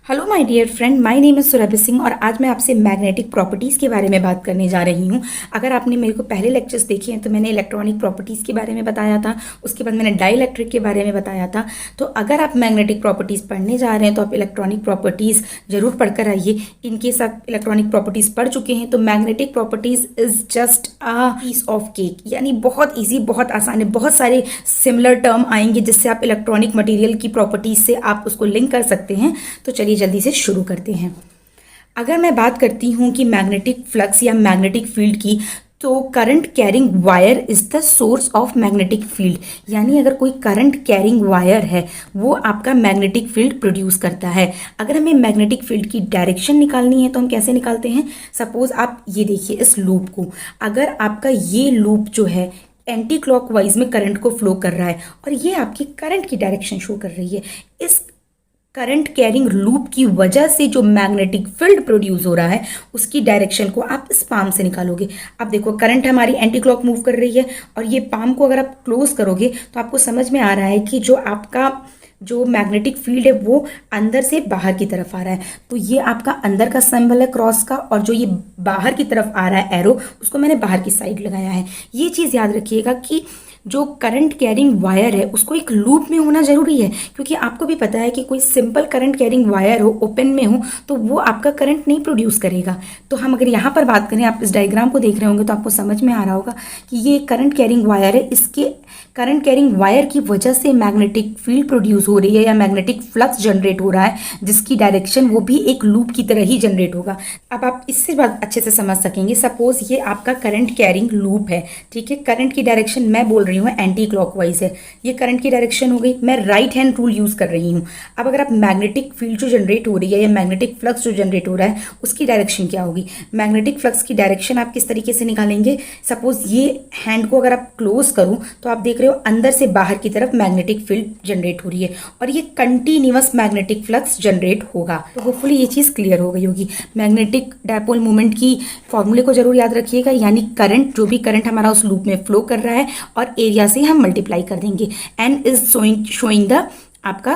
Hello my dear friend, my name is Surabhi Singh और आज मैं आपसे मैग्नेटिक प्रॉपर्टीज़ के बारे में बात करने जा रही हूँ। अगर आपने मेरे को पहले लेक्चर्स देखे हैं तो मैंने इलेक्ट्रॉनिक प्रॉपर्टीज़ के बारे में बताया था, उसके बाद मैंने डाइलेक्ट्रिक के बारे में बताया था। तो अगर आप मैग्नेटिक प्रॉपर्टीज़ पढ़ने जा रहे हैं तो आप इलेक्ट्रॉनिक प्रॉपर्टीज़ ज़रूर पढ़कर आइए। इनकेस आप इलेक्ट्रॉनिक प्रॉपर्टीज़ पढ़ चुके हैं तो magnetic properties is just a piece of cake, यानी बहुत ईजी, बहुत आसान है। बहुत सारे सिमिलर टर्म आएंगे जिससे आप इलेक्ट्रॉनिक मटीरियल की प्रॉपर्टीज़ से आप उसको लिंक कर सकते हैं। तो चलिए जल्दी से शुरू करते हैं। अगर मैं बात करती हूँ कि मैग्नेटिक फ्लक्स या मैग्नेटिक फील्ड की, तो current carrying wire is the source of magnetic field, यानी अगर कोई करंट कैरिंग वायर है वो आपका मैग्नेटिक फील्ड प्रोड्यूस करता है। अगर हमें मैग्नेटिक फील्ड की डायरेक्शन निकालनी है तो हम कैसे निकालते हैं? सपोज आप ये देखिए इस लूप को, अगर आपका ये लूप जो है एंटी क्लॉकवाइज में करंट को फ्लो कर रहा है और ये आपकी करंट की डायरेक्शन शो कर रही है, इस करंट कैरिंग लूप की वजह से जो मैग्नेटिक फील्ड प्रोड्यूस हो रहा है उसकी डायरेक्शन को आप इस पाम से निकालोगे। अब देखो करंट हमारी एंटी क्लॉक मूव कर रही है और ये पाम को अगर आप क्लोज करोगे तो आपको समझ में आ रहा है कि जो आपका जो मैग्नेटिक फील्ड है वो अंदर से बाहर की तरफ आ रहा है। तो ये आपका अंदर का सिंबल है क्रॉस का, और जो ये बाहर की तरफ आ रहा है एरो, उसको मैंने बाहर की साइड लगाया है। ये चीज़ याद रखिएगा कि जो करंट कैरिंग वायर है उसको एक लूप में होना जरूरी है, क्योंकि आपको भी पता है कि कोई सिंपल करंट कैरिंग वायर हो, ओपन में हो, तो वो आपका करंट नहीं प्रोड्यूस करेगा। तो हम अगर यहाँ पर बात करें, आप इस डायग्राम को देख रहे होंगे तो आपको समझ में आ रहा होगा कि ये करंट कैरिंग वायर है। इसके करंट कैरिंग वायर की वजह से मैग्नेटिक फील्ड प्रोड्यूस हो रही है या मैग्नेटिक फ्लक्स जनरेट हो रहा है, जिसकी डायरेक्शन वो भी एक लूप की तरह ही जनरेट होगा। अब आप इससे बात अच्छे से समझ सकेंगे। सपोज ये आपका करंट कैरिंग लूप है, ठीक है। करंट की डायरेक्शन मैं बोल रही हूँ एंटी क्लॉकवाइज है, ये करंट की डायरेक्शन हो गई। मैं राइट हैंड रूल यूज कर रही हूँ। अब अगर आप मैग्नेटिक फील्ड जो जनरेट हो रही है या मैग्नेटिक फ्लक्स जो जनरेट हो रहा है उसकी डायरेक्शन क्या होगी? मैग्नेटिक फ्लक्स की डायरेक्शन आप किस तरीके से निकालेंगे? सपोज ये हैंड को अगर आप क्लोज करूं तो आप देख रहे हो अंदर से बाहर की तरफ मैग्नेटिक फील्ड जनरेट हो रही है और ये कंटिन्यूअस मैग्नेटिक फ्लक्स जनरेट होगा। तो होपफुली ये चीज क्लियर हो गई होगी। मैग्नेटिक डायपोल मोमेंट की फॉर्मूले को जरूर याद रखिएगा, यानी करंट, जो भी करंट हमारा उस लूप में फ्लो कर रहा है और एरिया से हम मल्टीप्लाई कर देंगे। एन इज शोइंग द आपका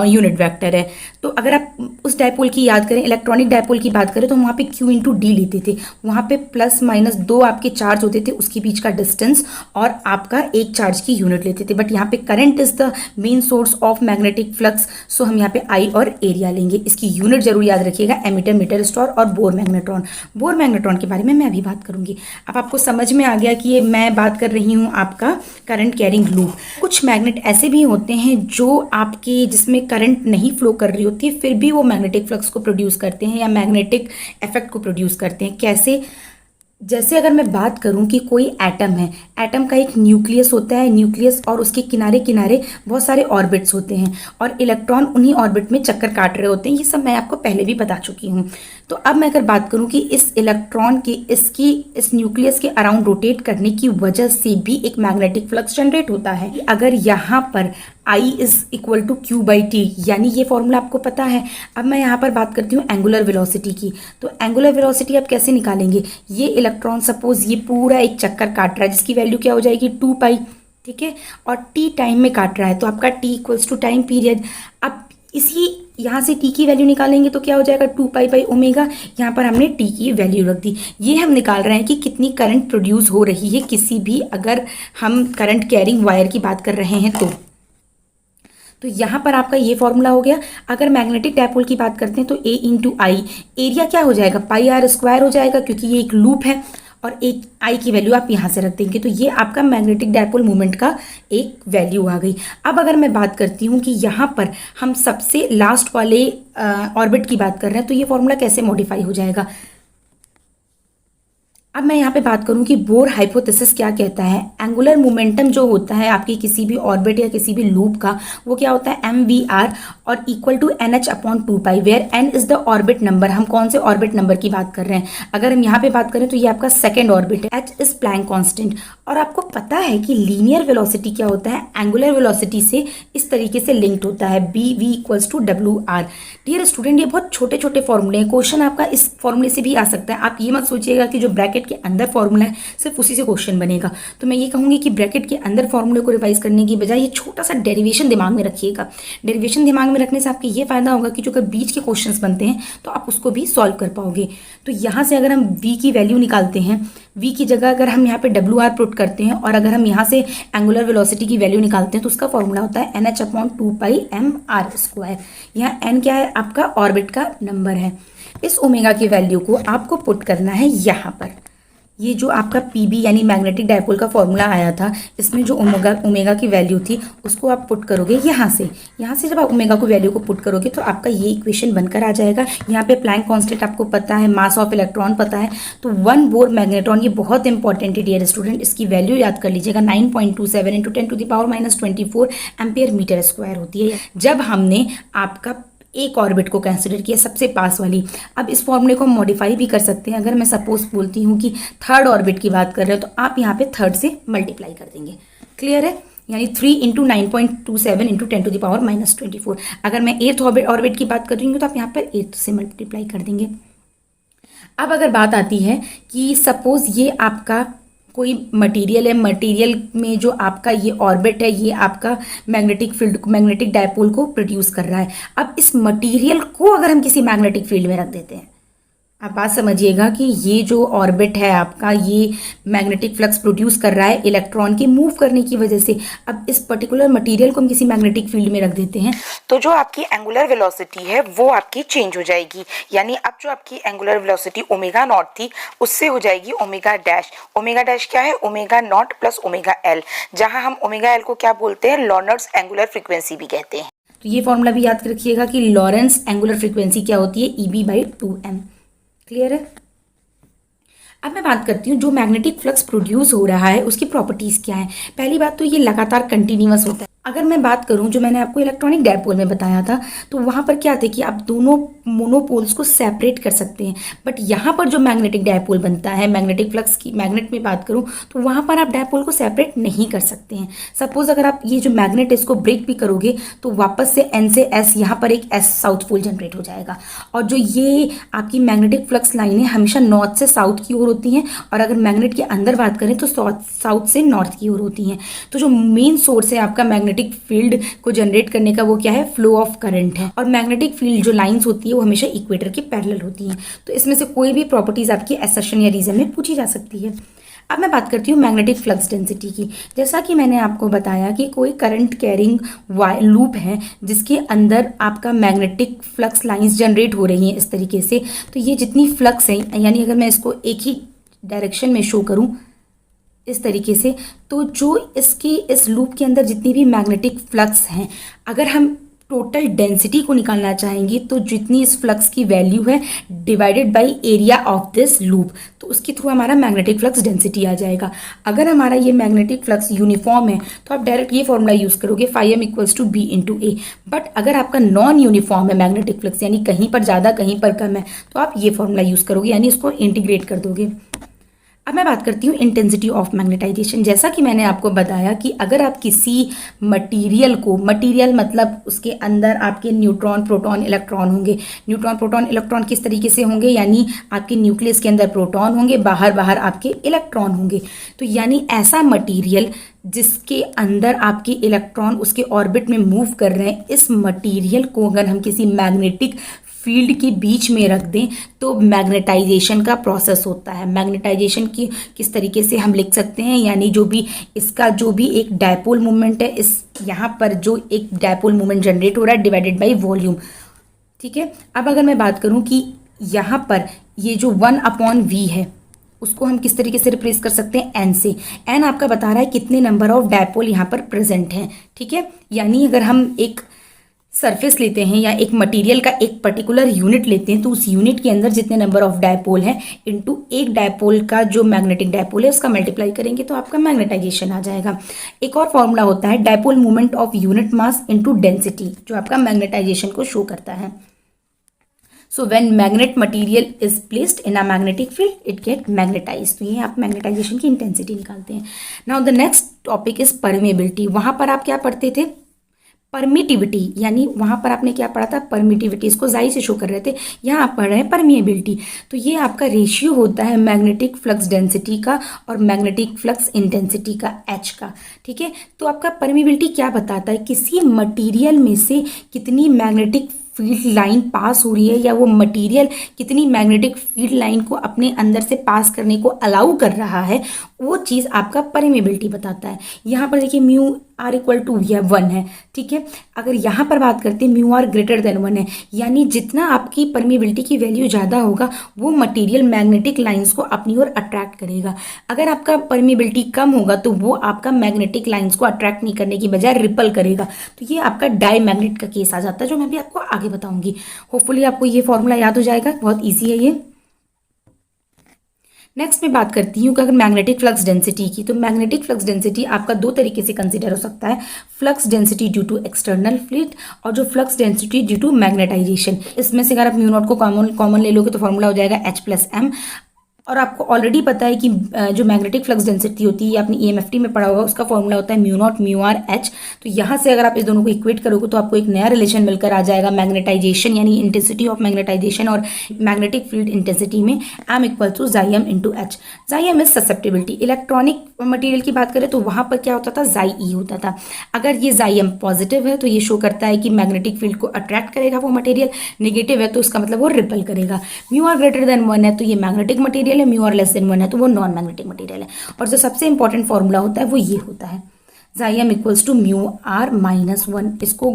यूनिट वेक्टर है। तो अगर आप उस डायपोल की याद करें, इलेक्ट्रॉनिक डायपोल की बात करें, तो वहाँ पे Q इंटू डी लेते थे। वहाँ पे प्लस माइनस दो आपके चार्ज होते थे, उसके बीच का डिस्टेंस, और आपका एक चार्ज की यूनिट लेते थे। बट यहाँ पे current is the main source of magnetic flux, so हम यहाँ पे आई और एरिया लेंगे। इसकी यूनिट जरूर याद रखिएगा, एमीटर, मीटर, स्टोर और बोर मैग्नेट्रॉन। बोर मैग्नेट्रॉन के बारे में मैं अभी बात करूंगी। अब आपको समझ में आ गया कि ये मैं बात कर रही हूँ आपका करंट कैरिंग लूप। कुछ मैग्नेट ऐसे भी होते हैं जो आपके जिसमें करंट नहीं फ्लो कर रही होती है, फिर भी वो मैग्नेटिक फ्लक्स को प्रोड्यूस करते हैं या मैग्नेटिक इफेक्ट को प्रोड्यूस करते हैं। कैसे? जैसे अगर मैं बात करूं कि कोई एटम है, एटम का एक न्यूक्लियस होता है, न्यूक्लियस और उसके किनारे किनारे बहुत सारे ऑर्बिट्स होते हैं और इलेक्ट्रॉन उन्हीं ऑर्बिट में चक्कर काट रहे होते हैं। ये सब मैं आपको पहले भी बता चुकी हूँ। तो अब मैं अगर बात करूं कि इस इलेक्ट्रॉन की इस न्यूक्लियस के अराउंड रोटेट करने की वजह से भी एक मैग्नेटिक फ्लक्स जनरेट होता है। अगर यहाँ पर I is equal to q by t, यानी ये फॉर्मूला आपको पता है। अब मैं यहाँ पर बात करती हूँ एंगुलर वेलोसिटी की। तो एंगुलर वेलोसिटी आप कैसे निकालेंगे? ये इलेक्ट्रॉन सपोज ये पूरा एक चक्कर काट रहा है जिसकी वैल्यू क्या हो जाएगी? 2 पाई, ठीक है, और टी टाइम में काट रहा है तो आपका t equals to time period. अब इसी यहाँ से टी की वैल्यू निकालेंगे तो क्या हो जाएगा? 2 पाई बाई ओमेगा। यहाँ पर हमने टी की वैल्यू रख दी। ये हम निकाल रहे हैं कि कितनी करंट प्रोड्यूस हो रही है किसी भी, अगर हम करंट कैरिंग वायर की बात कर रहे हैं तो यहाँ पर आपका ये फॉर्मूला हो गया। अगर मैग्नेटिक डायपोल की बात करते हैं तो ए इंटू आई, एरिया क्या हो जाएगा? पाई आर स्क्वायर हो जाएगा, क्योंकि ये एक लूप है और एक आई की वैल्यू आप यहाँ से रख देंगे। तो ये आपका मैग्नेटिक डायपोल मोमेंट का एक वैल्यू आ गई। अब अगर मैं बात करती हूँ कि यहाँ पर हम सबसे लास्ट वाले ऑर्बिट की बात कर रहे हैं तो ये फॉर्मूला कैसे मॉडिफाई हो जाएगा? अब मैं यहाँ पे बात करूँ कि बोर हाइपोथेसिस क्या कहता है। एंगुलर मोमेंटम जो होता है आपकी किसी भी ऑर्बिट या किसी भी लूप का, वो क्या होता है? mvr और equal to NH upon 2 pi, where n is the orbit number. हम कौन से ऑर्बिट नंबर की बात कर रहे हैं? अगर हम यहाँ पे बात करें तो ये आपका सेकेंड ऑर्बिट है। h is Planck constant. और आपको पता है कि लीनियर वेलोसिटी क्या होता है? एंगुलर वेलोसिटी से इस तरीके से लिंक्ड होता है, bv equals to wr। Dear student, ये बहुत छोटे छोटे फॉर्मूले हैं, क्वेश्चन आपका इस फॉर्मूले से भी आ सकता है। आप ये मत सोचिएगा कि जो ब्रैकेट के अंदर फॉर्मूला है सिर्फ उसी से क्वेश्चन बनेगा। तो मैं ये कहूंगी कि ब्रैकेट के अंदर फॉर्मूले को रिवाइज करने की बजाय ये छोटा सा डेरिवेशन दिमाग में रखिएगा। डेरिवेशन दिमाग में रखने से आपके ये फ़ायदा होगा कि जो अगर बीच के क्वेश्चंस बनते हैं तो आप उसको भी सॉल्व कर पाओगे। तो यहाँ से अगर हम v की वैल्यू निकालते हैं, v की जगह अगर हम यहाँ पे WR पुट करते हैं और अगर हम यहाँ से एंगुलर वेलोसिटी की वैल्यू निकालते हैं तो उसका फॉर्मूला होता है NH/2πmr²। यहाँ n क्या है? आपका ऑर्बिट का नंबर है। इस ओमेगा की वैल्यू को आपको पुट करना है यहाँ पर। ये जो आपका PB यानी मैग्नेटिक डायपोल का फॉर्मूला आया था, इसमें जो ओमेगा की वैल्यू थी उसको आप पुट करोगे यहाँ से जब आप ओमेगा को वैल्यू को पुट करोगे तो आपका ये इक्वेशन बनकर आ जाएगा। यहाँ पे प्लैंक कांस्टेंट आपको पता है, मास ऑफ इलेक्ट्रॉन पता है, तो 1 बोर मैग्नेट्रॉन, ये बहुत इंपॉर्टेंट है डियर स्टूडेंट, इसकी वैल्यू याद कर लीजिएगा। 9.27 × 10⁻⁻24 एम्पियर मीटर स्क्वायर होती है। जब हमने आपका एक ऑर्बिट को कंसिडर किया, सबसे पास वाली, अब इस फॉर्मूले को हम मॉडिफाई भी कर सकते हैं। अगर मैं सपोज बोलती हूँ कि थर्ड ऑर्बिट की बात कर रहे हो तो आप यहाँ पे थर्ड से मल्टीप्लाई कर देंगे। क्लियर है? यानी 3 × 9.27 × 10⁻⁻24। अगर मैं एट्थ ऑर्बिट की बात कर रही हूँ तो आप यहाँ पर एट्थ से मल्टीप्लाई कर देंगे। अब अगर बात आती है कि सपोज ये आपका कोई मटेरियल है, मटेरियल में जो आपका ये ऑर्बिट है ये आपका मैग्नेटिक फील्ड, मैग्नेटिक डायपोल को प्रोड्यूस कर रहा है। अब इस मटेरियल को अगर हम किसी मैग्नेटिक फील्ड में रख देते हैं, आप बात समझिएगा कि ये जो ऑर्बिट है आपका, ये मैग्नेटिक फ्लक्स प्रोड्यूस कर रहा है इलेक्ट्रॉन के मूव करने की वजह से। अब इस पर्टिकुलर मटेरियल को हम किसी मैग्नेटिक फील्ड में रख देते हैं तो जो आपकी एंगुलर वेलोसिटी है वो आपकी चेंज हो जाएगी। यानी अब जो आपकी एंगुलर वेलोसिटी ओमेगा नॉट थी उससे हो जाएगी ओमेगा डैश। ओमेगा डैश क्या है? Omega naught plus omega L, जहाँ हम ओमेगा एल को क्या बोलते हैं? लॉरेंट्ज एंगुलर फ्रीक्वेंसी भी कहते हैं। तो ये फॉर्मूला भी याद रखिएगा कि लॉरेंट्ज एंगुलर फ्रीक्वेंसी क्या होती है? EB/2m। क्लियर है? अब मैं बात करती हूँ जो मैग्नेटिक फ्लक्स प्रोड्यूस हो रहा है उसकी प्रॉपर्टीज़ क्या है। पहली बात तो ये लगातार कंटिन्यूअस होता है। अगर मैं बात करूं जो मैंने आपको इलेक्ट्रॉनिक डायपोल में बताया था तो वहाँ पर क्या थे कि आप दोनों मोनोपोल्स को सेपरेट कर सकते हैं, बट यहाँ पर जो मैग्नेटिक डायपोल बनता है, मैग्नेटिक फ्लक्स की मैग्नेट में बात करूँ तो वहाँ पर आप डायपोल को सेपरेट नहीं कर सकते हैं। सपोज अगर आप ये जो मैग्नेट है इसको ब्रेक भी करोगे तो वापस से N से S यहाँ पर एक S साउथ पोल जनरेट हो जाएगा। और जो ये आपकी मैग्नेटिक फ्लक्स लाइनें हमेशा नॉर्थ से साउथ की ओर होती हैं, और अगर मैग्नेट के अंदर बात करें तो साउथ से नॉर्थ की ओर होती हैं। तो जो मेन सोर्स है आपका मैग्नेटिक फील्ड को जनरेट करने का वो क्या है? फ्लो ऑफ करंट है। और मैग्नेटिक फील्ड जो लाइंस होती है वो हमेशा इक्वेटर के पैरेलल होती हैं। तो इसमें से कोई भी प्रॉपर्टीज आपकी असर्शन या रीजन में पूछी जा सकती है। अब मैं बात करती हूँ मैग्नेटिक फ्लक्स डेंसिटी की। जैसा कि मैंने आपको बताया कि कोई करंट कैरिंग लूप है जिसके अंदर आपका मैग्नेटिक फ्लक्स लाइंस जनरेट हो रही हैं इस तरीके से, तो ये जितनी फ्लक्स है, यानी अगर मैं इसको एक ही डायरेक्शन में शो करूँ इस तरीके से, तो जो इसकी इस लूप के अंदर जितनी भी मैग्नेटिक फ्लक्स हैं, अगर हम टोटल डेंसिटी को निकालना चाहेंगे तो जितनी इस फ्लक्स की वैल्यू है divided by area of this loop, तो उसके थ्रू हमारा मैग्नेटिक फ्लक्स डेंसिटी आ जाएगा। अगर हमारा ये मैग्नेटिक फ्लक्स यूनिफॉर्म है तो आप डायरेक्ट ये फॉर्मूला यूज़ करोगे φm = B × A। बट अगर आपका नॉन यूनिफॉर्म है मैग्नेटिक फ्लक्स, यानी कहीं पर ज़्यादा कहीं पर कम है, तो आप ये फॉर्मूला यूज़ करोगे, यानी इसको इंटीग्रेट कर दोगे। अब मैं बात करती हूँ इंटेंसिटी ऑफ मैग्नेटाइजेशन। जैसा कि मैंने आपको बताया कि अगर आप किसी मटेरियल को, मटेरियल मतलब उसके अंदर आपके न्यूट्रॉन, प्रोटॉन, इलेक्ट्रॉन होंगे। न्यूट्रॉन, प्रोटॉन, इलेक्ट्रॉन किस तरीके से होंगे? यानी आपके न्यूक्लियस के अंदर प्रोटॉन होंगे, बाहर आपके इलेक्ट्रॉन होंगे। तो यानी ऐसा मटेरियल जिसके अंदर आपके इलेक्ट्रॉन उसके ऑर्बिट में मूव कर रहे हैं, इस मटेरियल को अगर हम किसी मैग्नेटिक फील्ड के बीच में रख दें तो मैग्नेटाइजेशन का प्रोसेस होता है। मैग्नेटाइजेशन की किस तरीके से हम लिख सकते हैं? यानी जो भी इसका जो भी एक डायपोल मूवमेंट है, इस यहाँ पर जो एक डायपोल मूवमेंट जनरेट हो रहा है डिवाइडेड बाय वॉल्यूम। ठीक है। अब अगर मैं बात करूँ कि यहाँ पर ये जो 1/v है उसको हम किस तरीके से रिप्लेस कर सकते हैं? n से। n आपका बता रहा है कितने नंबर ऑफ डायपोल यहाँ पर प्रेजेंट हैं। ठीक है। यानी अगर हम एक सरफेस लेते हैं या एक मटेरियल का एक पर्टिकुलर यूनिट लेते हैं तो उस यूनिट के अंदर जितने नंबर ऑफ डायपोल हैं इनटू एक डायपोल का जो मैग्नेटिक डायपोल है उसका मल्टीप्लाई करेंगे तो आपका मैग्नेटाइजेशन आ जाएगा। एक और फॉर्मूला होता है dipole moment of unit mass into density, जो आपका मैग्नेटाइजेशन को शो करता है। So when magnet material is placed in a magnetic field it get magnetise. तो ये आप मैग्नेटाइजेशन की इंटेंसिटी निकालते हैं। Now the next topic is permeability. वहां पर आप क्या पढ़ते थे? परमिटिविटी, यानी वहाँ पर आपने क्या पढ़ा था, परमिटिविटी, इसको जाई से शो कर रहे थे, यहाँ आप पढ़ रहे हैं परमिएबिलिटी। तो ये आपका रेशियो होता है मैग्नेटिक फ्लक्स डेंसिटी का और मैग्नेटिक फ्लक्स इंटेंसिटी का, एच का। ठीक है, तो आपका परमिएबिलिटी क्या बताता है, किसी मटेरियल में से कितनी मैग्नेटिक फील्ड लाइन पास हो रही है, या वो मटेरियल कितनी मैग्नेटिक फील्ड लाइन को अपने अंदर से पास करने को अलाउ कर रहा है, वो चीज़ आपका परमेबिलिटी बताता है। यहाँ पर देखिए म्यू आर इक्वल टू यह 1 है। ठीक है, अगर यहाँ पर बात करते हैं म्यू आर ग्रेटर देन 1 है, यानी जितना आपकी परमेबिलिटी की वैल्यू ज़्यादा होगा वो मटेरियल मैग्नेटिक लाइंस को अपनी ओर अट्रैक्ट करेगा। अगर आपका परमेबिलिटी कम होगा तो वो आपका मैग्नेटिक लाइंस को अट्रैक्ट नहीं करने की बजाय रिपल करेगा। तो ये आपका डाई मैग्नेट का केस आ जाता है, जो मैं भी आपको आगे बताऊंगी। होपफुली आपको ये फॉर्मूला याद हो जाएगा, बहुत ईजी है ये। नेक्स्ट मैं बात करती हूँ कि अगर मैग्नेटिक फ्लक्स डेंसिटी की, तो मैग्नेटिक फ्लक्स डेंसिटी आपका दो तरीके से कंसीडर हो सकता है, flux density due to external fluid और जो flux density due to magnetisation. इसमें से अगर आप म्यू नॉट को कॉमन ले लोगे तो फॉर्मूला हो जाएगा H+M। और आपको ऑलरेडी पता है कि जो मैग्नेटिक फ्लक्स डेंसिटी होती है, आपने EMFT में पढ़ा होगा, उसका फॉर्मूला होता है mu naught mu R H. तो यहाँ से अगर आप इस दोनों को इक्वेट करोगे तो आपको एक नया रिलेशन मिलकर आ जाएगा मैग्नेटाइजेशन, यानी इंटेंसिटी ऑफ मैग्नेटाइजेशन और मैग्नेटिक फील्ड इंटेंसिटी में, M इक्वल टू जाई एम इंटू एच। जाई m is susceptibility. Electronic material की बात करें तो वहाँ पर क्या होता था, जाई ई होता था। अगर ये जाई एम पॉजिटिव है तो ये शो करता है कि मैग्नेटिक फील्ड को अट्रैक्ट करेगा वो मटेरियल, नेगेटिव है तो उसका मतलब वो रिपल करेगा। म्यू आर ग्रेटर देन 1 है तो ये मैग्नेटिक मटेरियल है, म्यू आर लेस देन 1 है तो वो नॉन मैग्नेटिक मटेरियल है। और जो सबसे इंपॉर्टेंट फॉर्मूला होता है वो ये होता है, chi m equals to mu r -1। इसको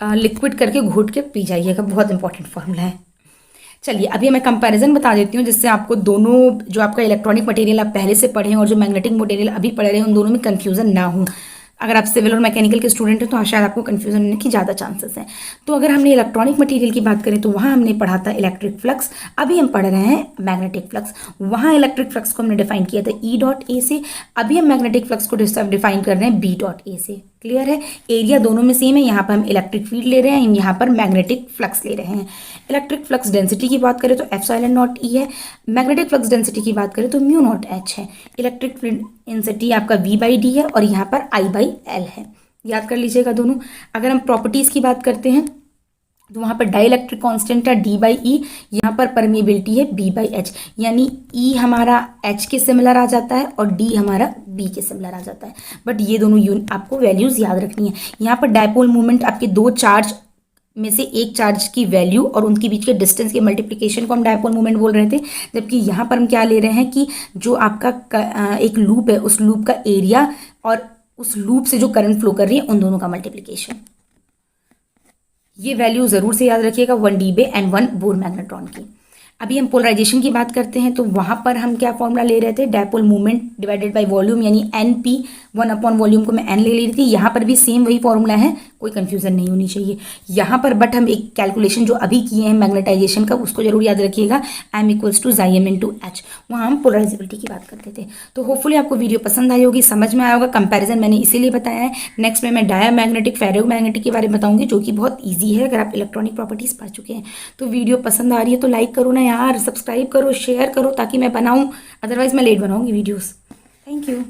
लिक्विड करके घोट के पी जाइएगा, बहुत इंपॉर्टेंट फॉर्मूला है। चलिए अभी मैं कंपैरिजन बता देती हूँ, जिससे आपको दोनों, जो आपका इलेक्ट्रॉनिक मटेरियल आप पहले से पढ़े हैं और जो मैग्नेटिक मटेरियल अभी पढ़ रहे हैं, उन दोनों में कंफ्यूजन ना हो। अगर आप सिविल और मैकेनिकल के स्टूडेंट हैं तो शायद आपको कंफ्यूजन होने की ज़्यादा चांसेस हैं। तो अगर हमने इलेक्ट्रॉनिक मटेरियल की बात करें तो वहाँ हमने पढ़ा था इलेक्ट्रिक फ्लक्स, अभी हम पढ़ रहे हैं मैग्नेटिक फ्लक्स। वहाँ इलेक्ट्रिक फ्लक्स को हमने डिफाइन किया था E.A से, अभी हम मैग्नेटिक फ्लक्स को डिफाइन कर रहे हैं B.A से। क्लियर है, एरिया दोनों में सेम है, यहाँ पर हम इलेक्ट्रिक फील्ड ले रहे हैं, यहाँ पर मैग्नेटिक फ्लक्स ले रहे हैं। इलेक्ट्रिक फ्लक्स डेंसिटी की बात करें तो ε0 है, मैग्नेटिक फ्लक्स डेंसिटी की बात करें तो μ0H है। इलेक्ट्रिक फील्ड इंटेंसिटी आपका V/D है और यहाँ पर I/L है, याद कर लीजिएगा दोनों। अगर हम प्रॉपर्टीज़ की बात करते हैं तो वहाँ पर डाइलेक्ट्रिक कांस्टेंट है D/E, यहाँ पर परमिएबिलिटी है B/H, यानी E हमारा H के सिमिलर आ जाता है और D हमारा B के सिमिलर आ जाता है। बट ये दोनों आपको वैल्यूज़ याद रखनी है। यहाँ पर डायपोल मोमेंट आपके दो चार्ज में से एक चार्ज की वैल्यू और उनके बीच के डिस्टेंस के मल्टीप्लिकेशन को हम डायपोल मोमेंट बोल रहे थे, जबकि यहाँ पर हम क्या ले रहे हैं कि जो आपका एक लूप है, उस लूप का एरिया और उस लूप से जो करंट फ्लो कर रही है, उन दोनों का मल्टीप्लिकेशन। ये वैल्यू जरूर से याद रखिएगा, 1 dB एंड 1 बोर मैग्नेट्रॉन की। अभी हम पोलराइजेशन की बात करते हैं तो वहाँ पर हम क्या फॉर्मूला ले रहे थे, dipole moment divided by volume, यानी NP, 1 वॉल्यूम को मैं N ले ली थी। यहाँ पर भी सेम वही फॉर्मूला है, कोई कंफ्यूजन नहीं होनी चाहिए यहाँ पर। बट हम एक कैलकुलेशन जो अभी किए हैं मैग्नेटाइजेशन का, उसको जरूर याद रखिएगा, M इक्वल्स टू जाई एम इंटू एच। वहाँ हम पोलराइजेबिलिटी की बात करते थे। तो होपफुली आपको वीडियो पसंद आई होगी, समझ में आया होगा। कंपैरिजन मैंने इसीलिए बताया है। नेक्स्ट में मैं डायामैग्नेटिक, फेरोमैग्नेटिक के बारे में बताऊंगी, जो कि बहुत ईजी है अगर आप इलेक्ट्रॉनिक प्रॉपर्टीज पढ़ चुके हैं। तो वीडियो पसंद आ रही है तो लाइक करो ना यार, सब्सक्राइब करो, शेयर करो ताकि मैं बनाऊँ, अदरवाइज मैं लेट बनाऊंगी वीडियोज़। Thank you.